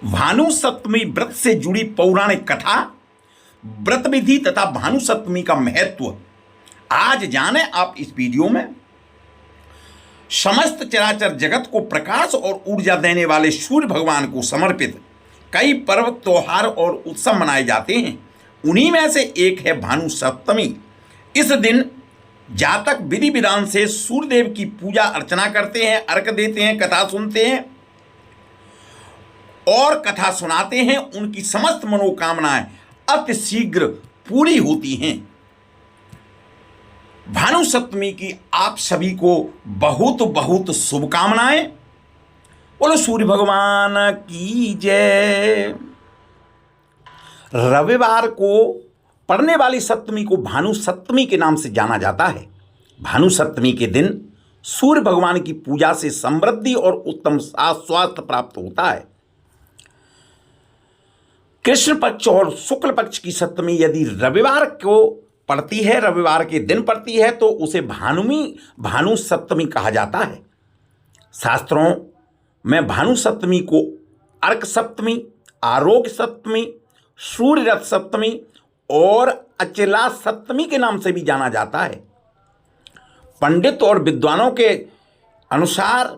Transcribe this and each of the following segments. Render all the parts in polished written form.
भानु सप्तमी व्रत से जुड़ी पौराणिक कथा, व्रत विधि तथा भानु सप्तमी का महत्व आज जाने आप इस वीडियो में। समस्त चराचर जगत को प्रकाश और ऊर्जा देने वाले सूर्य भगवान को समर्पित कई पर्व, त्योहार और उत्सव मनाए जाते हैं। उन्हीं में से एक है भानु सप्तमी। इस दिन जातक विधि विधान से सूर्यदेव की पूजा अर्चना करते हैं, अर्घ देते हैं, कथा सुनते हैं और कथा सुनाते हैं। उनकी समस्त मनोकामनाएं अति शीघ्र पूरी होती हैं। भानु सप्तमी की आप सभी को बहुत बहुत शुभकामनाएं। बोलो सूर्य भगवान की जय। रविवार को पड़ने वाली सप्तमी को भानु सप्तमी के नाम से जाना जाता है। भानु सप्तमी के दिन सूर्य भगवान की पूजा से समृद्धि और उत्तम स्वास्थ्य प्राप्त होता है। कृष्ण पक्ष और शुक्ल पक्ष की सप्तमी यदि रविवार को पड़ती है, रविवार के दिन पड़ती है, तो उसे भानु सप्तमी कहा जाता है। शास्त्रों में भानु सप्तमी को अर्क सप्तमी, आरोग्य सप्तमी, सूर्य रथ सप्तमी और अचला सप्तमी के नाम से भी जाना जाता है। पंडित और विद्वानों के अनुसार,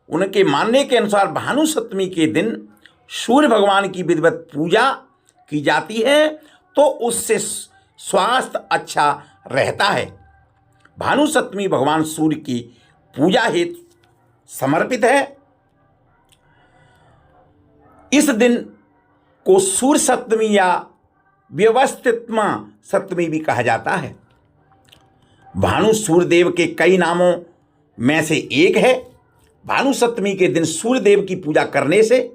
उनके मानने के अनुसार भानु सप्तमी के दिन सूर्य भगवान की विधिवत पूजा की जाती है तो उससे स्वास्थ्य अच्छा रहता है। भानु सप्तमी भगवान सूर्य की पूजा हेतु समर्पित है। इस दिन को सूर्य सप्तमी या व्यवस्थितमा सप्तमी भी कहा जाता है। भानु सूर्यदेव के कई नामों में से एक है। भानु सप्तमी के दिन सूर्यदेव की पूजा करने से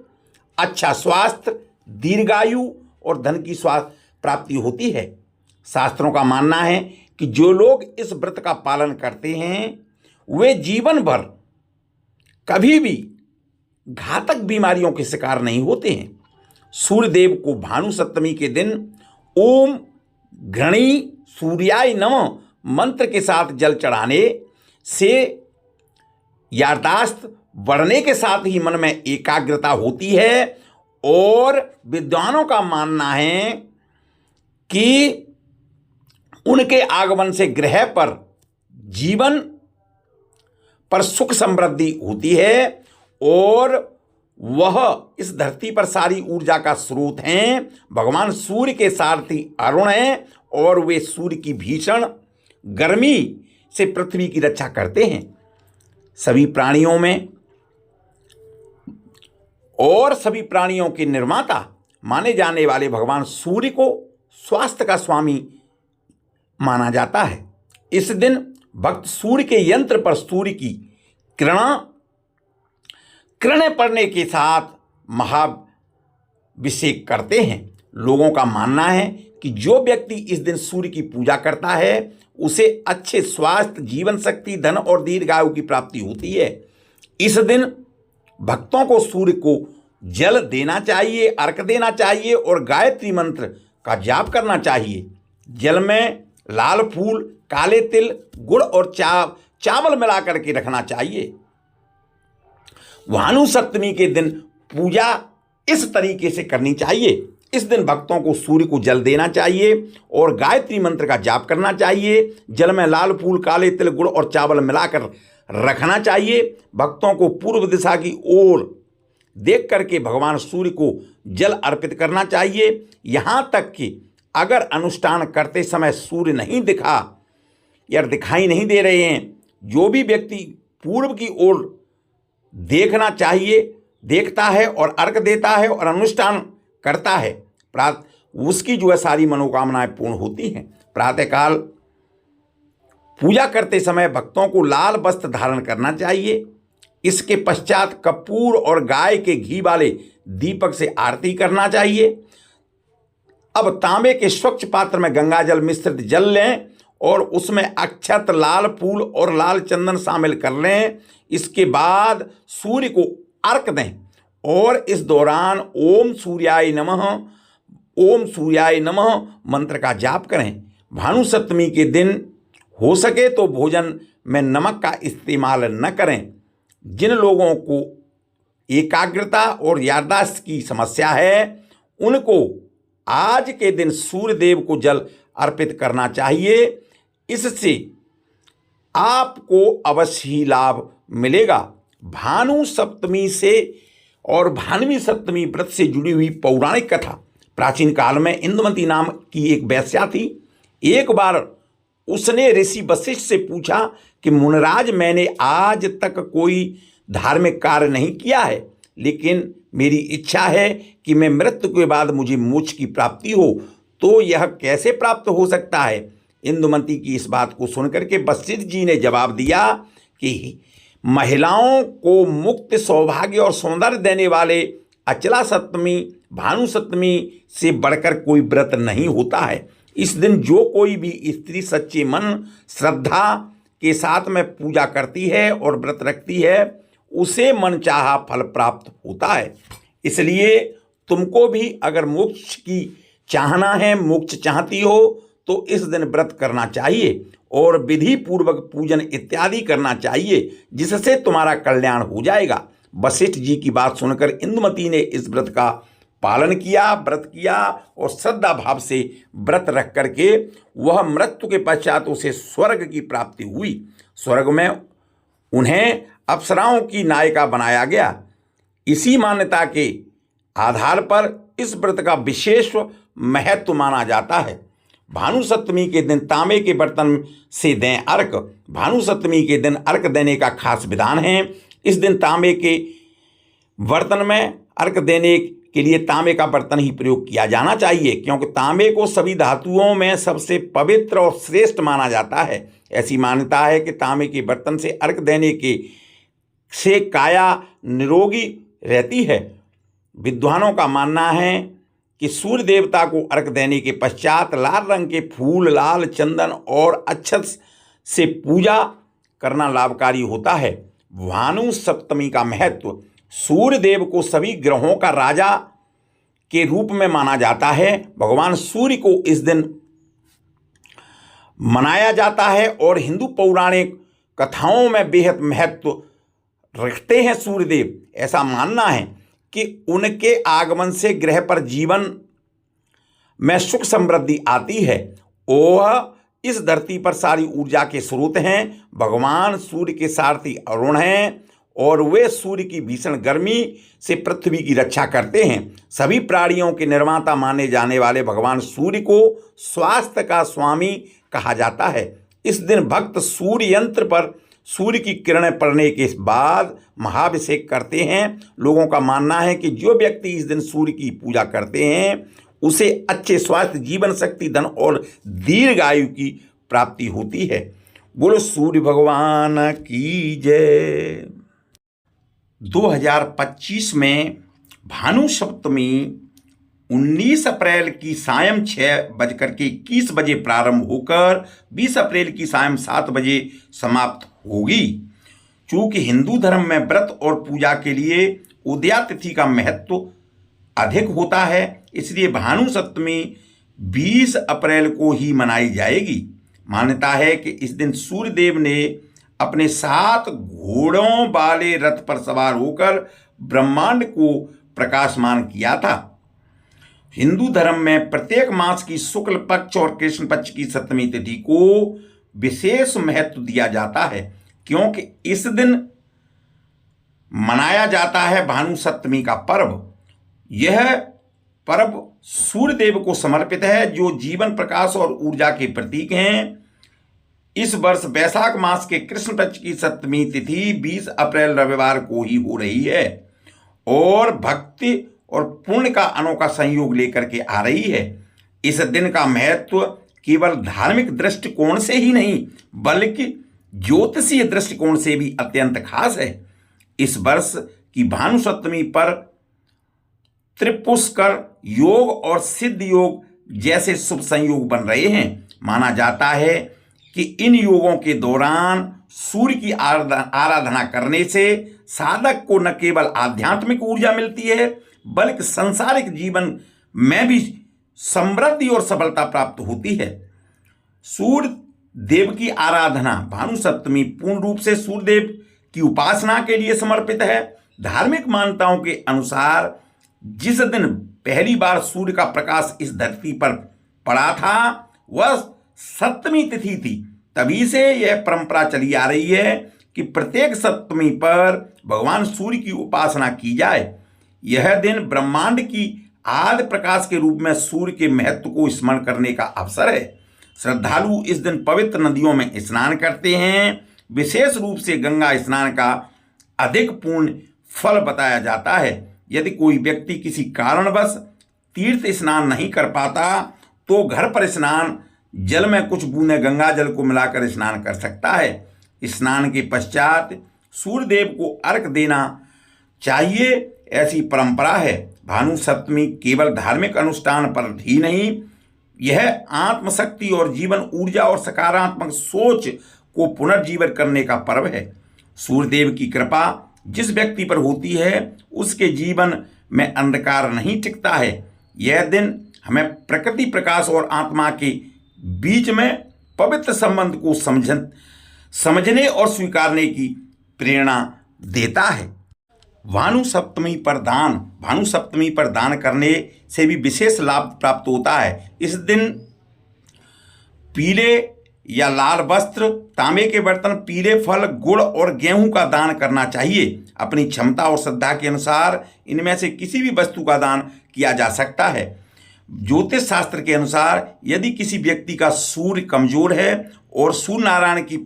अच्छा स्वास्थ्य, दीर्घायु और धन की स्वास्थ्य प्राप्ति होती है। शास्त्रों का मानना है कि जो लोग इस व्रत का पालन करते हैं वे जीवन भर कभी भी घातक बीमारियों के शिकार नहीं होते हैं। सूर्यदेव को भानु सप्तमी के दिन ओम घृणी सूर्याय नमः मंत्र के साथ जल चढ़ाने से याददाश्त बढ़ने के साथ ही मन में एकाग्रता होती है और विद्वानों का मानना है कि उनके आगमन से ग्रह पर, जीवन पर सुख समृद्धि होती है और वह इस धरती पर सारी ऊर्जा का स्रोत हैं। भगवान सूर्य के सारथी अरुण हैं और वे सूर्य की भीषण गर्मी से पृथ्वी की रक्षा करते हैं। सभी प्राणियों में और सभी प्राणियों के निर्माता माने जाने वाले भगवान सूर्य को स्वास्थ्य का स्वामी माना जाता है। इस दिन भक्त सूर्य के यंत्र पर सूर्य की किरणें पड़ने के साथ महाभिषेक करते हैं। लोगों का मानना है कि जो व्यक्ति इस दिन सूर्य की पूजा करता है उसे अच्छे स्वास्थ्य, जीवन शक्ति, धन और दीर्घायु की प्राप्ति होती है। इस दिन भक्तों को सूर्य को जल देना चाहिए, अर्घ देना चाहिए और गायत्री मंत्र का जाप करना चाहिए। जल में लाल फूल, काले तिल, गुड़ और चावल मिला करके रखना चाहिए। भानु सप्तमी के दिन पूजा इस तरीके से करनी चाहिए। इस दिन भक्तों को सूर्य को जल देना चाहिए और गायत्री मंत्र का जाप करना चाहिए। जल में लाल फूल, काले तिल, गुड़ और चावल मिलाकर रखना चाहिए। भक्तों को पूर्व दिशा की ओर देख करके भगवान सूर्य को जल अर्पित करना चाहिए। यहाँ तक कि अगर अनुष्ठान करते समय सूर्य नहीं दिखा या दिखाई नहीं दे रहे हैं, जो भी व्यक्ति पूर्व की ओर देखना चाहिए, देखता है और अर्घ देता है और अनुष्ठान करता है, उसकी जो है सारी मनोकामनाएं पूर्ण होती हैं। प्रातःकाल पूजा करते समय भक्तों को लाल वस्त्र धारण करना चाहिए। इसके पश्चात कपूर और गाय के घी वाले दीपक से आरती करना चाहिए। अब तांबे के स्वच्छ पात्र में गंगा जल मिश्रित जल लें और उसमें अक्षत, लाल फूल और लाल चंदन शामिल कर लें। इसके बाद सूर्य को अर्घ दें और इस दौरान ओम सूर्याय नमः मंत्र का जाप करें। भानु सप्तमी के दिन हो सके तो भोजन में नमक का इस्तेमाल न करें। जिन लोगों को एकाग्रता और याददाश्त की समस्या है, उनको आज के दिन सूर्य देव को जल अर्पित करना चाहिए। इससे आपको अवश्य ही लाभ मिलेगा। भानु सप्तमी से और भानवी सप्तमी व्रत से जुड़ी हुई पौराणिक कथा। प्राचीन काल में इंदुमती नाम की एक वेश्या थी। एक बार उसने ऋषि वशिष्ठ से पूछा कि मुनिराज, मैंने आज तक कोई धार्मिक कार्य नहीं किया है, लेकिन मेरी इच्छा है कि मैं मृत्यु के बाद मुझे मोक्ष की प्राप्ति हो, तो यह कैसे प्राप्त हो सकता है। इंदुमती की इस बात को सुनकर के वशिष्ठ जी ने जवाब दिया कि महिलाओं को मुक्त, सौभाग्य और सौंदर्य देने वाले अचला सप्तमी, भानु सप्तमी से बढ़कर कोई व्रत नहीं होता है। इस दिन जो कोई भी स्त्री सच्चे मन, श्रद्धा के साथ में पूजा करती है और व्रत रखती है, उसे मनचाहा फल प्राप्त होता है। इसलिए तुमको भी अगर मोक्ष की चाहना है, मोक्ष चाहती हो, तो इस दिन व्रत करना चाहिए और विधि पूर्वक पूजन इत्यादि करना चाहिए, जिससे तुम्हारा कल्याण हो जाएगा। वशिष्ठ जी की बात सुनकर इंदुमती ने इस व्रत का पालन किया, व्रत किया और श्रद्धा भाव से व्रत रख करके वह मृत्यु के पश्चात उसे स्वर्ग की प्राप्ति हुई। स्वर्ग में उन्हें अप्सराओं की नायिका बनाया गया। इसी मान्यता के आधार पर इस व्रत का विशेष महत्व माना जाता है। भानु सप्तमी के दिन तांबे के बर्तन से दें अर्घ। भानु सप्तमी के दिन अर्घ देने का खास विधान है। इस दिन तांबे के बर्तन में अर्घ देने के लिए तांबे का बर्तन ही प्रयोग किया जाना चाहिए, क्योंकि तांबे को सभी धातुओं में सबसे पवित्र और श्रेष्ठ माना जाता है। ऐसी मान्यता है कि तांबे के बर्तन से अर्घ देने से काया निरोगी रहती है। विद्वानों का मानना है कि सूर्य देवता को अर्घ देने के पश्चात लाल रंग के फूल, लाल चंदन और अक्षत से पूजा करना लाभकारी होता है। भानु सप्तमी का महत्व। सूर्य देव को सभी ग्रहों का राजा के रूप में माना जाता है। भगवान सूर्य को इस दिन मनाया जाता है और हिंदू पौराणिक कथाओं में बेहद महत्व रखते हैं सूर्य देव। ऐसा मानना है कि उनके आगमन से ग्रह पर जीवन में सुख समृद्धि आती है। वह इस धरती पर सारी ऊर्जा के स्रोत हैं। भगवान सूर्य के सारथी अरुण हैं और वे सूर्य की भीषण गर्मी से पृथ्वी की रक्षा करते हैं। सभी प्राणियों के निर्माता माने जाने वाले भगवान सूर्य को स्वास्थ्य का स्वामी कहा जाता है। इस दिन भक्त सूर्य यंत्र पर सूर्य की किरणें पड़ने के बाद महाभिषेक करते हैं। लोगों का मानना है कि जो व्यक्ति इस दिन सूर्य की पूजा करते हैं, उसे अच्छे स्वास्थ्य, जीवन शक्ति, धन और दीर्घायु की प्राप्ति होती है। बोलो सूर्य भगवान की जय। 2025 में भानु सप्तमी 19 अप्रैल की सायं 6:21 बजे प्रारंभ होकर 20 अप्रैल की सायं 7 बजे समाप्त होगी। चूंकि हिंदू धर्म में व्रत और पूजा के लिए उदया तिथि का महत्व अधिक होता है, इसलिए भानु सप्तमी 20 अप्रैल को ही मनाई जाएगी। मान्यता है कि इस दिन सूर्य देव ने अपने 7 घोड़ों वाले रथ पर सवार होकर ब्रह्मांड को प्रकाशमान किया था। हिंदू धर्म में प्रत्येक मास की शुक्ल पक्ष और कृष्ण पक्ष की सप्तमी तिथि को विशेष महत्व दिया जाता है, क्योंकि इस दिन मनाया जाता है भानु सप्तमी का पर्व। यह पर्व सूर्य देव को समर्पित है, जो जीवन, प्रकाश और ऊर्जा के प्रतीक हैं। इस वर्ष वैशाख मास के कृष्ण पक्ष की सप्तमी तिथि 20 अप्रैल रविवार को ही हो रही है और भक्ति और पुण्य का अनोखा संयोग लेकर के आ रही है। इस दिन का महत्व केवल धार्मिक दृष्टिकोण से ही नहीं, बल्कि ज्योतिषीय दृष्टिकोण से भी अत्यंत खास है। इस वर्ष की भानु सप्तमी पर त्रिपुष्कर योग और सिद्ध योग जैसे शुभ संयोग बन रहे हैं। माना जाता है कि इन योगों के दौरान सूर्य की आराधना करने से साधक को न केवल आध्यात्मिक ऊर्जा मिलती है, बल्कि सांसारिक जीवन में भी समृद्धि और सफलता प्राप्त होती है। सूर्य देव की आराधना। भानु सप्तमी पूर्ण रूप से सूर्य देव की उपासना के लिए समर्पित है। धार्मिक मान्यताओं के अनुसार जिस दिन पहली बार सूर्य का प्रकाश इस धरती पर पड़ा था वह सप्तमी तिथि थी। तभी से यह परंपरा चली आ रही है कि प्रत्येक सप्तमी पर भगवान सूर्य की उपासना की जाए। यह दिन ब्रह्मांड की आदि प्रकाश के रूप में सूर्य के महत्व को स्मरण करने का अवसर है। श्रद्धालु इस दिन पवित्र नदियों में स्नान करते हैं। विशेष रूप से गंगा स्नान का अधिक पूर्ण फल बताया जाता है। यदि कोई व्यक्ति किसी कारणवश तीर्थ स्नान नहीं कर पाता तो घर पर स्नान जल में कुछ बूंदें गंगा जल को मिलाकर स्नान कर सकता है। स्नान के पश्चात सूर्यदेव को अर्घ्य देना चाहिए, ऐसी परंपरा है। भानु सप्तमी केवल धार्मिक अनुष्ठान पर ही नहीं, यह आत्मशक्ति और जीवन ऊर्जा और सकारात्मक सोच को पुनर्जीवित करने का पर्व है। सूर्यदेव की कृपा जिस व्यक्ति पर होती है उसके जीवन में अंधकार नहीं टिकता है। यह दिन हमें प्रकृति प्रकाश और आत्मा के बीच में पवित्र संबंध को समझने और स्वीकारने की प्रेरणा देता है। भानु सप्तमी पर दान करने से भी विशेष लाभ प्राप्त होता है। इस दिन पीले या लाल वस्त्र, तांबे के बर्तन, पीले फल, गुड़ और गेहूं का दान करना चाहिए। अपनी क्षमता और श्रद्धा के अनुसार इनमें से किसी भी वस्तु का दान किया जा सकता है। ज्योतिष शास्त्र के अनुसार यदि किसी व्यक्ति का सूर्य कमजोर है और उसे सूर्य नारायण की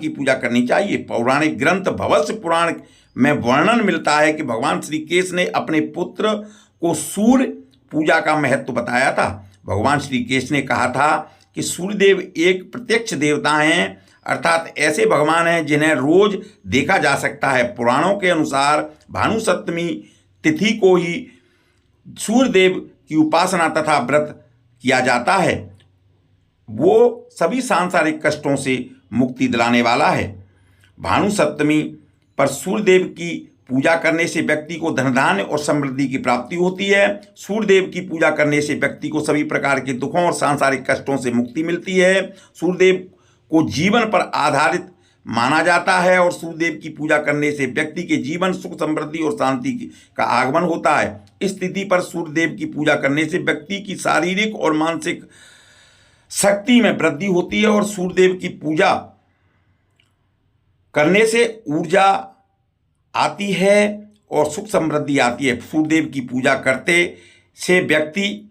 पूजा करनी चाहिए। पौराणिक ग्रंथ भवस्य पुराण में वर्णन मिलता है कि भगवान श्री कृष्ण ने अपने पुत्र को सूर्य पूजा का महत्व बताया था। भगवान श्री कृष्ण ने कहा था कि सूर्यदेव एक प्रत्यक्ष देवता हैं, अर्थात ऐसे भगवान हैं जिन्हें रोज देखा जा सकता है। पुराणों के अनुसार भानु सप्तमी तिथि को ही सूर्यदेव की उपासना तथा व्रत किया जाता है। वो सभी सांसारिक कष्टों से मुक्ति दिलाने वाला है। भानु सप्तमी पर सूर्यदेव की पूजा करने से व्यक्ति को धन धान्य और समृद्धि की प्राप्ति होती है। सूर्यदेव की पूजा करने से व्यक्ति को सभी प्रकार के दुखों और सांसारिक कष्टों से मुक्ति मिलती है। सूर्यदेव को जीवन पर आधारित माना जाता है और सूर्यदेव की पूजा करने से व्यक्ति के जीवन सुख, समृद्धि और शांति का आगमन होता है। इस तिथि पर सूर्यदेव की पूजा करने से व्यक्ति की शारीरिक और मानसिक शक्ति में वृद्धि होती है और सूर्यदेव की पूजा करने से ऊर्जा आती है और सुख समृद्धि आती है। सूर्यदेव की पूजा करते से व्यक्ति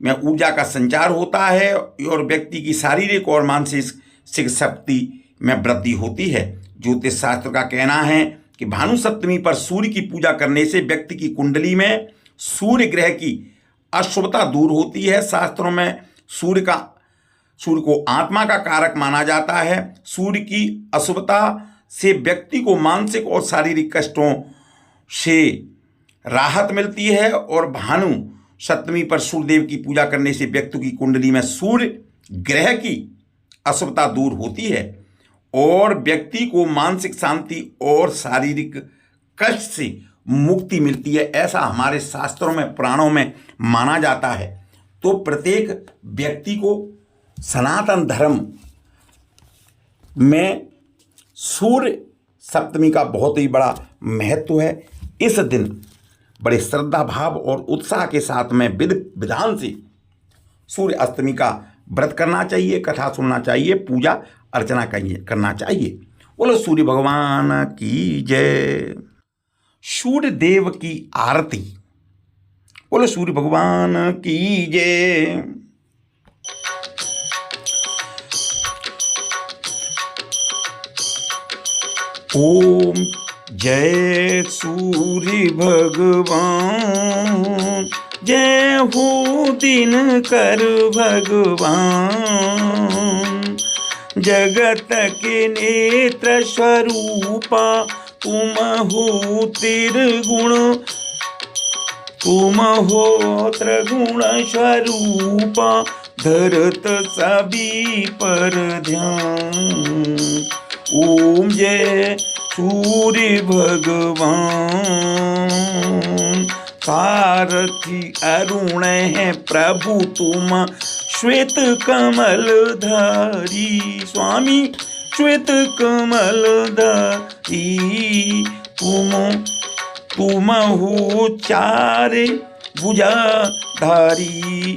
में ऊर्जा का संचार होता है और व्यक्ति की शारीरिक और मानसिक शक्ति में वृद्धि होती है। ज्योतिष शास्त्र का कहना है कि भानु सप्तमी पर सूर्य की पूजा करने से व्यक्ति की कुंडली में सूर्य ग्रह की अशुभता दूर होती है। शास्त्रों में सूर्य को आत्मा का कारक माना जाता है। सूर्य की अशुभता से व्यक्ति को मानसिक और शारीरिक कष्टों से राहत मिलती है और भानु सप्तमी पर सूर्यदेव की पूजा करने से व्यक्ति की कुंडली में सूर्य ग्रह की अशुभता दूर होती है और व्यक्ति को मानसिक शांति और शारीरिक कष्ट से मुक्ति मिलती है। ऐसा हमारे शास्त्रों में, पुराणों में माना जाता है। तो प्रत्येक व्यक्ति को सनातन धर्म में सूर्य सप्तमी का बहुत ही बड़ा महत्व है। इस दिन बड़े श्रद्धा भाव और उत्साह के साथ में विधान से सूर्य अष्टमी का व्रत करना चाहिए, कथा सुनना चाहिए, पूजा अर्चना करना चाहिए। बोलो सूर्य भगवान की जय। सूर्य देव की आरती। बोलो सूर्य भगवान की जय। ओम जय सूर्य भगवान, जय हो दिनकर भगवान। जगत के नेत्र स्वरूपा तुम हो त्रिगुण, तुम हो त्रिगुण स्वरूपा, धरत सभी पर ध्यान। ओम जय सूर्य भगवान। सारथी अरुण है प्रभु तुम, श्वेत कमलधारी स्वामी, श्वेत कमलधारी। तुम हो चारे भुजाधारी,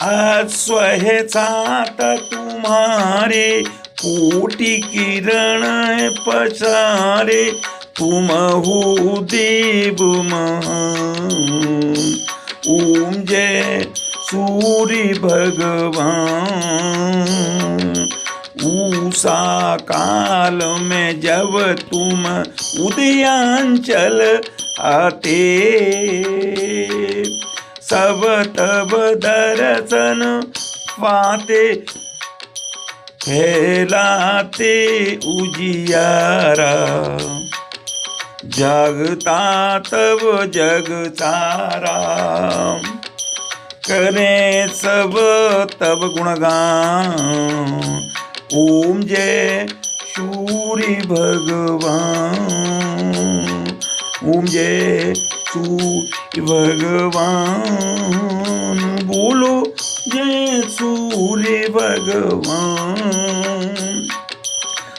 अश्व है सात तुम्हारे, कोटि किरण पसारे, तुम हो देव महान। ओम जय सूर्य भगवान। उषा काल में जब तुम उदयांचल आते, सब तब दर्शन पाते, फैलाते उजियारा, जागता तब जग सारा, करें सब तब गुणगान। ओम जय सूर्य भगवान। ओम जय सूर्य भगवान। बोलो जय सूर्य भगवान।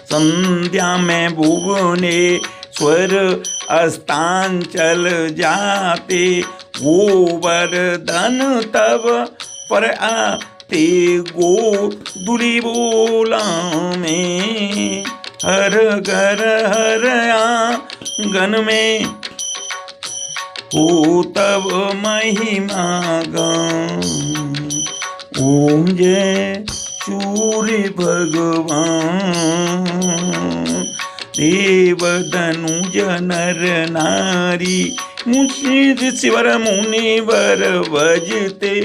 संध्या में भुवनेश्वर अस्तांचल जाते, गोवर्धन तब पर आते, गोधूलि बोला में, हर घर हर आंगन में, हो तब महिमा गान। ओम जय सूर्य भगवान। देव धनुज नर नारी, ऋषिवर मुनिवर बजते,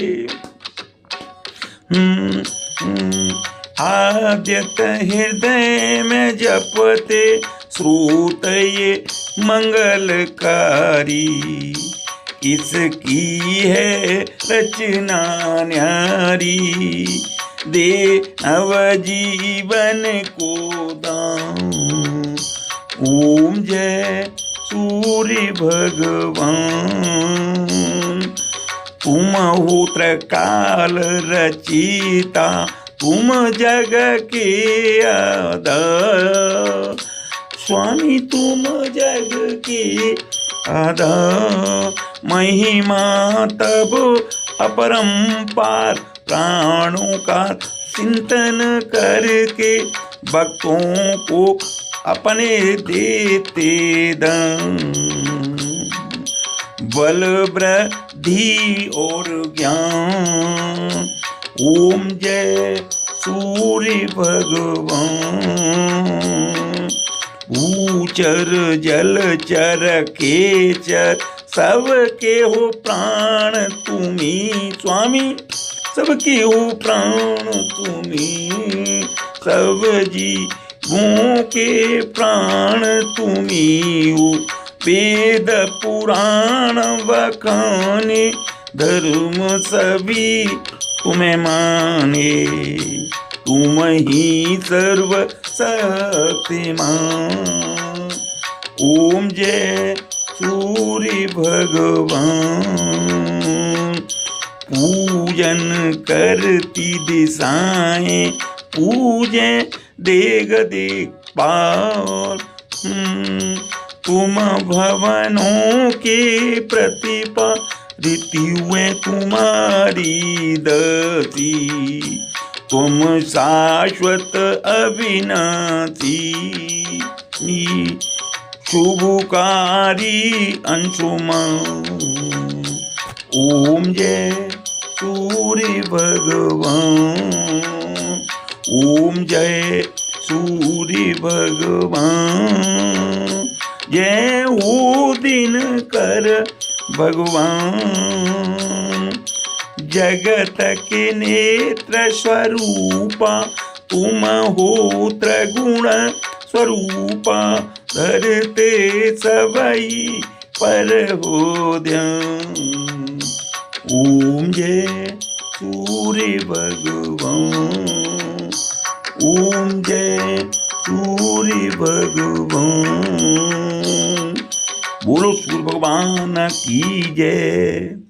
आद्यत हृदय में जपते, श्रोत ये मंगलकारी, इसकी है रचना न्यारी, दे नवजीवन को दान। ओम जय सूर्य भगवान। तुम हो त्रिकाल रचिता, तुम जग के आधार, स्वामी तुम जग के आधार। महिमा तब अपरंपार, प्राणों का चिंतन करके, भक्तों को अपने देते दान। बल वृद्धि और ज्ञान। ओम जय सूर्य भगवान। भूचर जलचर केचर, सबके हो प्राण तुम्ही, स्वामी सबके हो प्राण तुम्ही, सब जीवों के प्राण तुम्ही हो। वेद पुराण बखाने, धर्म सभी तुम्हें माने, तुम ही सर्व शक्तिमान। ओम जय सूर्य भगवान। पूजन करती दिशाएं, पूजे देग दिक्पाल, तुम भवनों के प्रतिपा, रीति हुए तुम्हारी दती, तुम शाश्वत अविनाशी, शुभकारी अंशुमान। ओम जय सूर्य भगवान। ओम जय सूर्य भगवान। जय हो दिनकर भगवान। जगत के नेत्र स्वरूपा, तुम हो त्रिगुण स्वरूपा, धरते सबई पर हो ध्यान। ओम जय सूर्य भगवान। ओम जय सूर्य भगवान। बोलो सूर्य भगवान की जय।